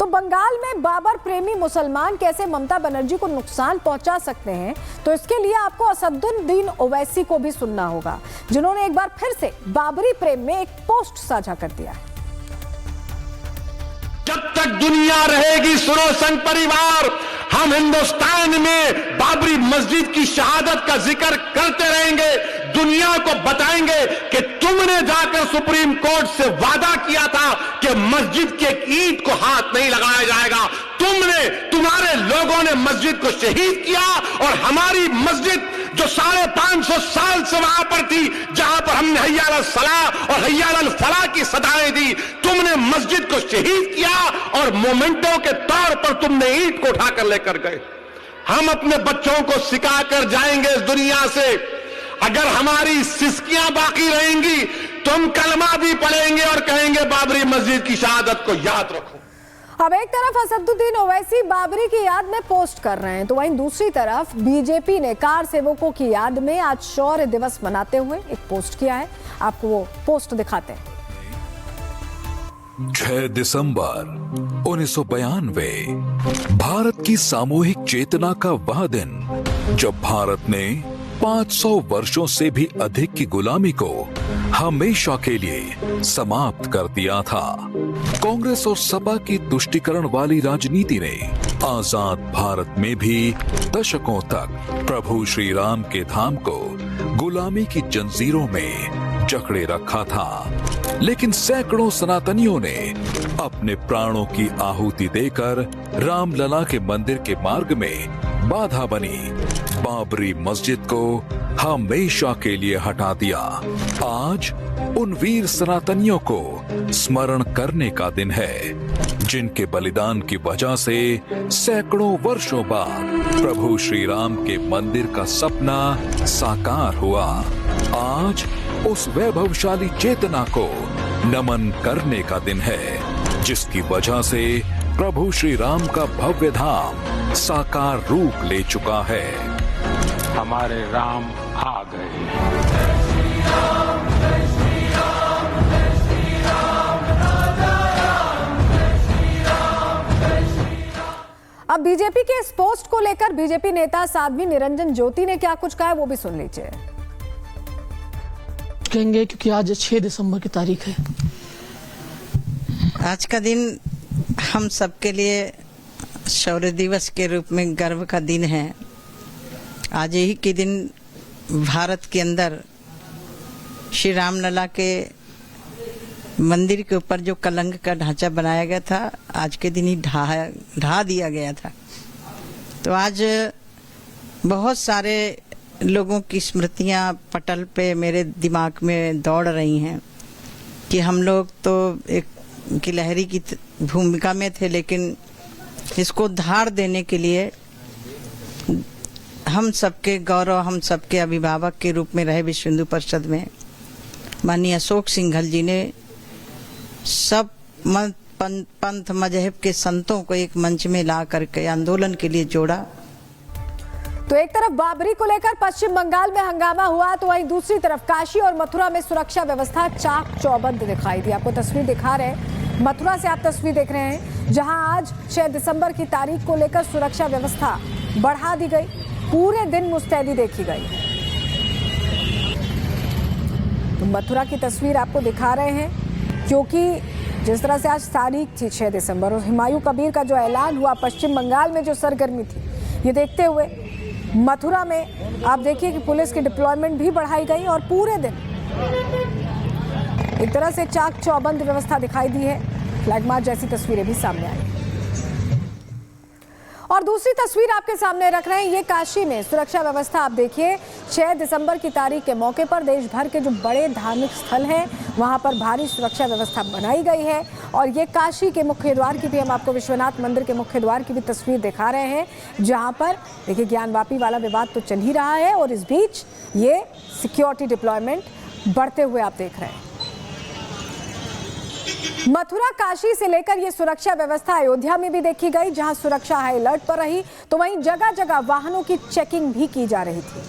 तो बंगाल में बाबर प्रेमी मुसलमान कैसे ममता बनर्जी को नुकसान पहुंचा सकते हैं, तो इसके लिए आपको असदुद्दीन ओवैसी को भी सुनना होगा, जिन्होंने एक बार फिर से बाबरी प्रेम में एक पोस्ट साझा कर दिया है। जब तक दुनिया रहेगी सुनो संघ परिवार, हम हिंदुस्तान में बाबरी मस्जिद की शहादत का जिक्र करते रहेंगे। दुनिया को बताएंगे कि तुमने जाकर सुप्रीम कोर्ट से वादा किया था कि मस्जिद की एक ईंट को हाथ नहीं लगाया जाएगा। तुम्हारे लोगों ने मस्जिद को शहीद किया और हमारी मस्जिद जो 550 साल से वहां पर थी, जहां पर हमने हय्या अलल सलाह और हय्या अलल फलाह की सदाएं दी, तुमने मस्जिद को शहीद किया और मोमेंटो के तौर पर तुमने ईंट को उठाकर लेकर गए। हम अपने बच्चों को सिखाकर जाएंगे इस दुनिया से, अगर हमारी सिस्कियां बाकी रहेंगी तो हम कलमा भी पढ़ेंगे और कहेंगे बाबरी मस्जिद की शहादत को याद रखो। अब एक तरफ असदुद्दीन ओवैसी बाबरी की याद में पोस्ट कर रहे हैं, तो वहीं दूसरी तरफ बीजेपी ने कार सेवकों की याद में आज शौर्य दिवस मनाते हुए एक पोस्ट किया है। आपको वो पोस्ट दिखाते हैं। 6 दिसंबर 1992 भारत की सामूहिक चेतना का वह दिन जब भारत ने 500 वर्षों से भी अधिक की गुलामी को हमेशा के लिए समाप्त कर दिया था। कांग्रेस और सपा की तुष्टीकरण वाली राजनीति ने आजाद भारत में भी दशकों तक प्रभु श्री राम के धाम को गुलामी की जंजीरों में जकड़े रखा था, लेकिन सैकड़ों सनातनियों ने अपने प्राणों की आहुति देकर रामलला के मंदिर के मार्ग में बाधा बनी बाबरी मस्जिद को हमेशा के लिए हटा दिया। आज उन वीर सनातनियों को स्मरण करने का दिन है, जिनके बलिदान की वजह से सैकड़ों वर्षों बाद प्रभु श्री राम के मंदिर का सपना साकार हुआ। आज उस वैभवशाली चेतना को नमन करने का दिन है, जिसकी वजह से प्रभु श्री राम का भव्य धाम साकार रूप ले चुका है। हमारे राम आ गए। अब बीजेपी के इस पोस्ट को लेकर बीजेपी नेता साध्वी निरंजन ज्योति ने क्या कुछ कहा है, वो भी सुन लीजिए। कहेंगे क्योंकि आज 6 दिसंबर की तारीख है। आज का दिन हम सबके लिए शौर्य दिवस के रूप में गर्व का दिन है। आज ही के दिन भारत के अंदर श्री रामलला के मंदिर के ऊपर जो कलंक का ढांचा बनाया गया था, आज के दिन ही ढा दिया गया था। तो आज बहुत सारे लोगों की स्मृतियां पटल पे मेरे दिमाग में दौड़ रही हैं कि हम लोग तो एक गिलहरी की भूमिका में थे, लेकिन इसको धार देने के लिए हम सबके गौरव, हम सबके अभिभावक के रूप में रहे विश्व हिंदू परिषद में माननीय अशोक सिंघल जी ने सब पंथ मजहब के संतों को एक मंच में ला करके आंदोलन के लिए जोड़ा। तो एक तरफ बाबरी को लेकर पश्चिम बंगाल में हंगामा हुआ, तो वहीं दूसरी तरफ काशी और मथुरा में सुरक्षा व्यवस्था चाक चौबंद दिखाई दी। आपको तस्वीर दिखा रहे हैं, मथुरा से आप तस्वीर देख रहे हैं, जहां आज 6 दिसंबर की तारीख को लेकर सुरक्षा व्यवस्था बढ़ा दी गई, पूरे दिन मुस्तैदी देखी गई। तो मथुरा की तस्वीर आपको दिखा रहे हैं, क्योंकि जिस तरह से आज तारीख थी 6 दिसंबर और हुमायूं कबीर का जो ऐलान हुआ, पश्चिम बंगाल में जो सरगर्मी थी, ये देखते हुए मथुरा में आप देखिए कि पुलिस की डिप्लॉयमेंट भी बढ़ाई गई और पूरे दिन एक तरह से चाक चौबंद व्यवस्था दिखाई दी है। फ्लैग मार्च जैसी तस्वीरें भी सामने आई। और दूसरी तस्वीर आपके सामने रख रहे हैं, ये काशी में सुरक्षा व्यवस्था आप देखिए। 6 दिसंबर की तारीख के मौके पर देश भर के जो बड़े धार्मिक स्थल हैं, वहां पर भारी सुरक्षा व्यवस्था बनाई गई है। और ये काशी के मुख्य द्वार की भी, हम आपको विश्वनाथ मंदिर के मुख्य द्वार की भी तस्वीर दिखा रहे हैं, जहां पर देखिए ज्ञानवापी वाला विवाद तो चल ही रहा है और इस बीच ये सिक्योरिटी डिप्लॉयमेंट बढ़ते हुए आप देख रहे हैं। मथुरा काशी से लेकर ये सुरक्षा व्यवस्था अयोध्या में भी देखी गई, जहां सुरक्षा हाई अलर्ट पर रही, तो वहीं जगह जगह वाहनों की चेकिंग भी की जा रही थी।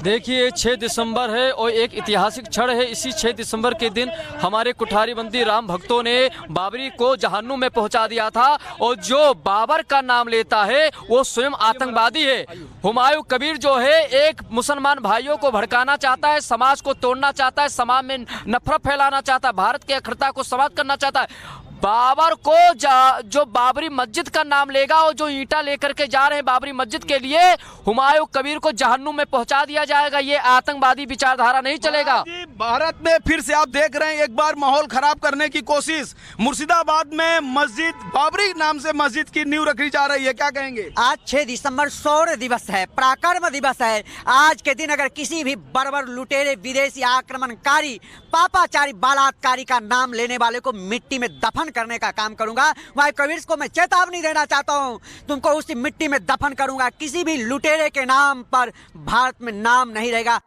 देखिए 6 दिसंबर है और एक ऐतिहासिक क्षण है। इसी 6 दिसंबर के दिन हमारे कुठारीबंदी राम भक्तों ने बाबरी को जहन्नुम में पहुंचा दिया था और जो बाबर का नाम लेता है वो स्वयं आतंकवादी है। हुमायूं कबीर जो है एक मुसलमान भाइयों को भड़काना चाहता है, समाज को तोड़ना चाहता है, समाज में नफरत फैलाना चाहता है, भारत की अखंडता को समाप्त करना चाहता है। बाबर को जो बाबरी मस्जिद का नाम लेगा और जो ईंटा लेकर के जा रहे हैं बाबरी मस्जिद के लिए, हुमायूं कबीर को जहन्नुम में पहुंचा दिया जाएगा। ये आतंकवादी विचारधारा नहीं चलेगा। भारत में फिर से आप देख रहे हैं एक बार माहौल खराब करने की कोशिश। मुर्शिदाबाद में मस्जिद बाबरी नाम से मस्जिद की नींव रखी जा रही है, क्या कहेंगे? आज 6 दिसंबर शौर्य दिवस है, पराक्रम दिवस है। आज के दिन अगर किसी भी बर्बर लुटेरे विदेशी आक्रमणकारी पापाचारी बलात्कारी का नाम लेने वाले को मिट्टी में दफन करने का काम करूंगा। हुमायूं कबीर को मैं चेतावनी देना चाहता हूं, तुमको उसी मिट्टी में दफन करूंगा। किसी भी लुटेरे के नाम पर भारत में नाम नहीं रहेगा।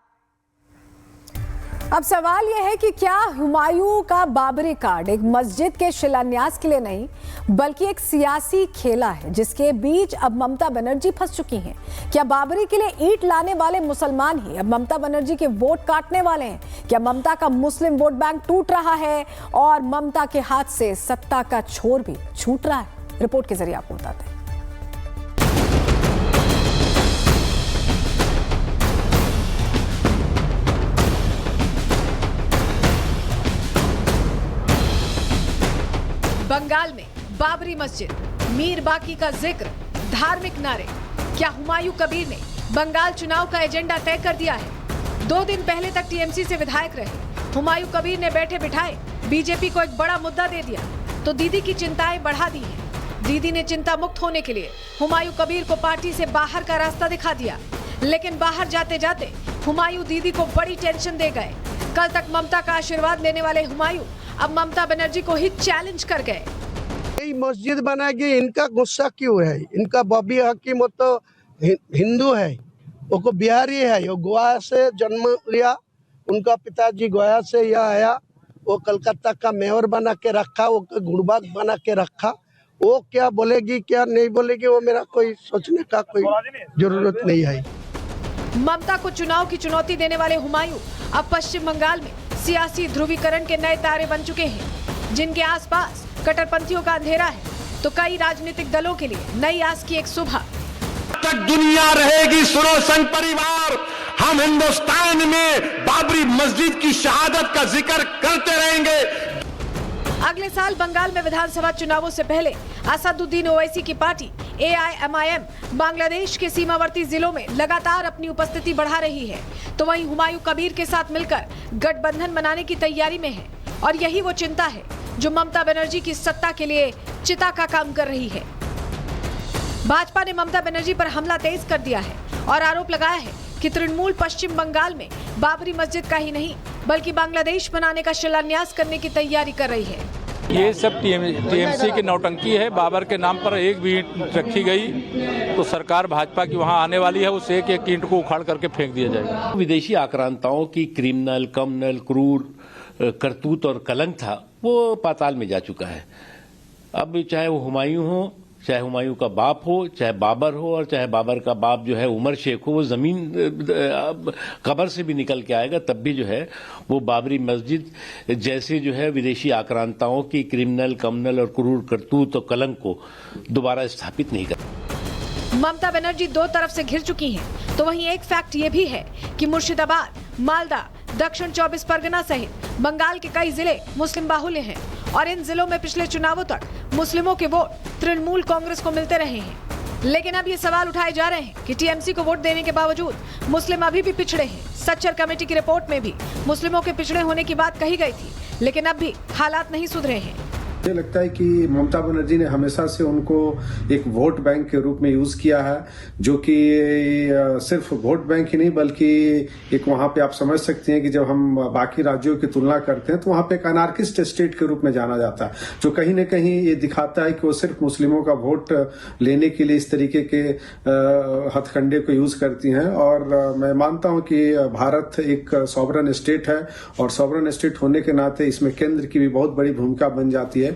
अब सवाल यह है कि क्या हुमायूं का बाबरी कार्ड एक मस्जिद के शिलान्यास के लिए नहीं बल्कि एक सियासी खेला है जिसके बीच अब ममता बनर्जी फंस चुकी हैं? क्या बाबरी के लिए ईंट लाने वाले मुसलमान ही अब ममता बनर्जी के वोट काटने वाले हैं? क्या ममता का मुस्लिम वोट बैंक टूट रहा है और ममता के हाथ से सत्ता का छोर भी छूट रहा है? रिपोर्ट के जरिए आपको बताते हैं। बंगाल में बाबरी मस्जिद, मीर बाकी का जिक्र, धार्मिक नारे। क्या हुमायूं कबीर ने बंगाल चुनाव का एजेंडा तय कर दिया है? 2 दिन पहले तक टीएमसी से विधायक रहे हुमायूं कबीर ने बैठे बिठाए बीजेपी को एक बड़ा मुद्दा दे दिया तो दीदी की चिंताएं बढ़ा दी हैं। दीदी ने चिंता मुक्त होने के लिए हुमायूं कबीर को पार्टी से बाहर का रास्ता दिखा दिया, लेकिन बाहर जाते जाते हुमायूं दीदी को बड़ी टेंशन दे गए। कल तक ममता का आशीर्वाद लेने वाले हुमायूं अब ममता बनर्जी को ही चैलेंज कर गए। ये मस्जिद बनाएगी, इनका गुस्सा क्यों है? इनका बॉबी हकीम तो हिंदू है, वो बिहारी है, वो गोवा से जन्म लिया, उनका पिताजी गोवा से यहाँ आया, वो कलकत्ता का मेयर बना के रखा, वो गुड़बाग बना के रखा। वो क्या बोलेगी क्या नहीं बोलेगी वो मेरा कोई सोचने का कोई जरूरत नहीं है। ममता को चुनाव की चुनौती देने वाले हुमायूं अब पश्चिम बंगाल में सियासी ध्रुवीकरण के नए तारे बन चुके हैं, जिनके आसपास कट्टरपंथियों का अंधेरा है तो कई राजनीतिक दलों के लिए नई आस की एक सुबह। तक दुनिया रहेगी सुनो संघ परिवार, हम हिंदुस्तान में बाबरी मस्जिद की शहादत का जिक्र करते रहेंगे। अगले साल बंगाल में विधानसभा चुनावों से पहले असदुद्दीन ओवैसी की पार्टी AIMIM बांग्लादेश के सीमावर्ती जिलों में लगातार अपनी उपस्थिति बढ़ा रही है, तो वहीं हुमायूं कबीर के साथ मिलकर गठबंधन बनाने की तैयारी में है और यही वो चिंता है जो ममता बनर्जी की सत्ता के लिए चिता का काम कर रही है। भाजपा ने ममता बनर्जी पर हमला तेज कर दिया है और आरोप लगाया है कि तृणमूल पश्चिम बंगाल में बाबरी मस्जिद का ही नहीं बल्कि बांग्लादेश बनाने का शिलान्यास करने की तैयारी कर रही है। ये सब टीएमसी की नौटंकी है। बाबर के नाम पर एक भी ईंट रखी गई तो सरकार भाजपा की वहां आने वाली है, उस एक एक ईंट को उखाड़ करके फेंक दिया जाएगा। विदेशी आक्रांताओं की क्रिमिनल कम्युनल क्रूर करतूत और कलंक था वो पाताल में जा चुका है। अब चाहे वो हुमायूं हो, चाहे हुमायूं का बाप हो, चाहे बाबर हो और चाहे बाबर का बाप जो है उमर शेख हो, वो जमीन कब्र से भी निकल के आएगा तब भी जो है वो बाबरी मस्जिद जैसे जो है विदेशी आक्रांताओं की क्रिमिनल कम्युनल और क्रूर करतूत और कलंक को दोबारा स्थापित नहीं कर। ममता बनर्जी 2 तरफ से घिर चुकी हैं, तो वहीं एक फैक्ट ये भी है कि मुर्शिदाबाद, मालदा, दक्षिण 24 परगना सहित बंगाल के कई जिले मुस्लिम बाहुल्य हैं और इन जिलों में पिछले चुनावों तक मुस्लिमों के वोट तृणमूल कांग्रेस को मिलते रहे हैं। लेकिन अब ये सवाल उठाए जा रहे हैं कि टीएमसी को वोट देने के बावजूद मुस्लिम अभी भी पिछड़े हैं। सच्चर कमेटी की रिपोर्ट में भी मुस्लिमों के पिछड़े होने की बात कही गई थी, लेकिन अब भी हालात नहीं सुधरे हैं। मुझे लगता है कि ममता बनर्जी ने हमेशा से उनको एक वोट बैंक के रूप में यूज किया है, जो कि सिर्फ वोट बैंक ही नहीं बल्कि एक वहां पे आप समझ सकते हैं कि जब हम बाकी राज्यों की तुलना करते हैं तो वहां पे एक अनार्किस्ट स्टेट के रूप में जाना जाता है, जो कहीं न कहीं ये दिखाता है कि वो सिर्फ मुस्लिमों का वोट लेने के लिए इस तरीके के हथकंडे को यूज करती हैं। और मैं मानता हूं कि भारत एक सॉवरन स्टेट है और सॉवरन स्टेट होने के नाते इसमें केंद्र की भी बहुत बड़ी भूमिका बन जाती है।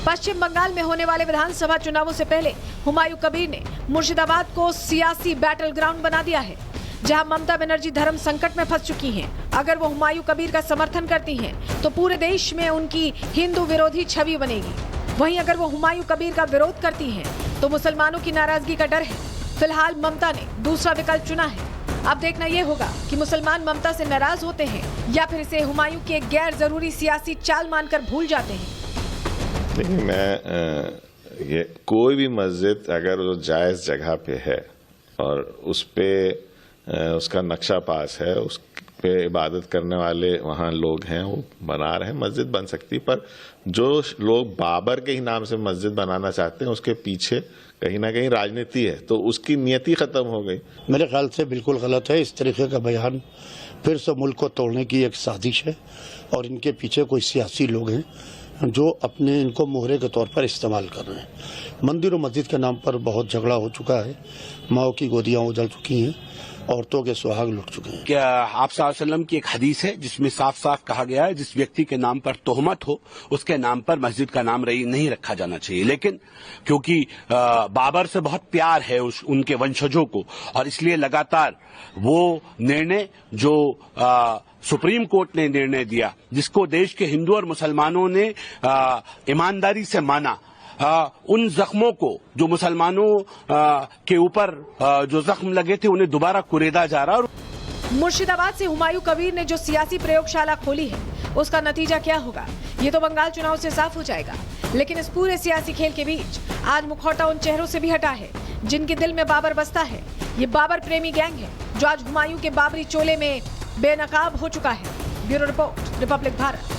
पश्चिम बंगाल में होने वाले विधानसभा चुनावों से पहले हुमायूं कबीर ने मुर्शिदाबाद को सियासी बैटल ग्राउंड बना दिया है। जहां ममता बनर्जी धर्म संकट में फंस चुकी हैं। अगर वो हुमायूं कबीर का समर्थन करती हैं, तो पूरे देश में उनकी हिंदू विरोधी छवि बनेगी। वहीं अगर वो हुमायूं कबीर का विरोध करती हैं, तो मुसलमानों की नाराजगी का डर है। फिलहाल ममता ने दूसरा विकल्प चुना है। अब देखना ये होगा कि मुसलमान ममता से नाराज होते हैं या फिर इसे हुमायूं की एक गैर जरूरी सियासी चाल मानकर भूल जाते हैं। देखिए, मैं ये कोई भी मस्जिद अगर वो जायज जगह पे है और उस पे उसका नक्शा पास है, उस पे इबादत करने वाले वहाँ लोग हैं, वो बना रहे हैं, मस्जिद बन सकती। पर जो लोग बाबर के ही नाम से मस्जिद बनाना चाहते हैं, उसके पीछे कहीं ना कहीं राजनीति है, तो उसकी नियति खत्म हो गई। मेरे ख्याल से बिल्कुल गलत है। इस तरीके का बयान फिर से मुल्क को तोड़ने की एक साजिश है और इनके पीछे कोई सियासी लोग हैं जो अपने इनको मोहरे के तौर पर इस्तेमाल कर रहे हैं। मंदिर और मस्जिद के नाम पर बहुत झगड़ा हो चुका है, माओ की गोदियां उजल चुकी हैं, औरतों के सुहाग लुट चुके हैं। क्या आप सल्लल्लाहु अलैहि वसल्लम की एक हदीस है जिसमें साफ साफ कहा गया है, जिस व्यक्ति के नाम पर तोहमत हो उसके नाम पर मस्जिद का नाम नहीं रखा जाना चाहिए। लेकिन क्योंकि बाबर से बहुत प्यार है उनके वंशजों को, और इसलिए लगातार वो निर्णय जो सुप्रीम कोर्ट ने निर्णय दिया, जिसको देश के हिंदू और मुसलमानों ने ईमानदारी से माना, उन जख्मों को जो मुसलमानों के ऊपर जो जख्म लगे थे उन्हें दोबारा कुरेदा जा रहा। मुर्शिदाबाद से हुमायूं कबीर ने जो सियासी प्रयोगशाला खोली है, उसका नतीजा क्या होगा ये तो बंगाल चुनाव से साफ हो जाएगा। लेकिन इस पूरे सियासी खेल के बीच आज मुखौटा उन चेहरों से भी हटा है जिनके दिल में बाबर बसता है। ये बाबर प्रेमी गैंग है जो आज हुमायूं के बाबरी चोले में बेनकाब हो चुका है। Bureau report, Republic Bharat.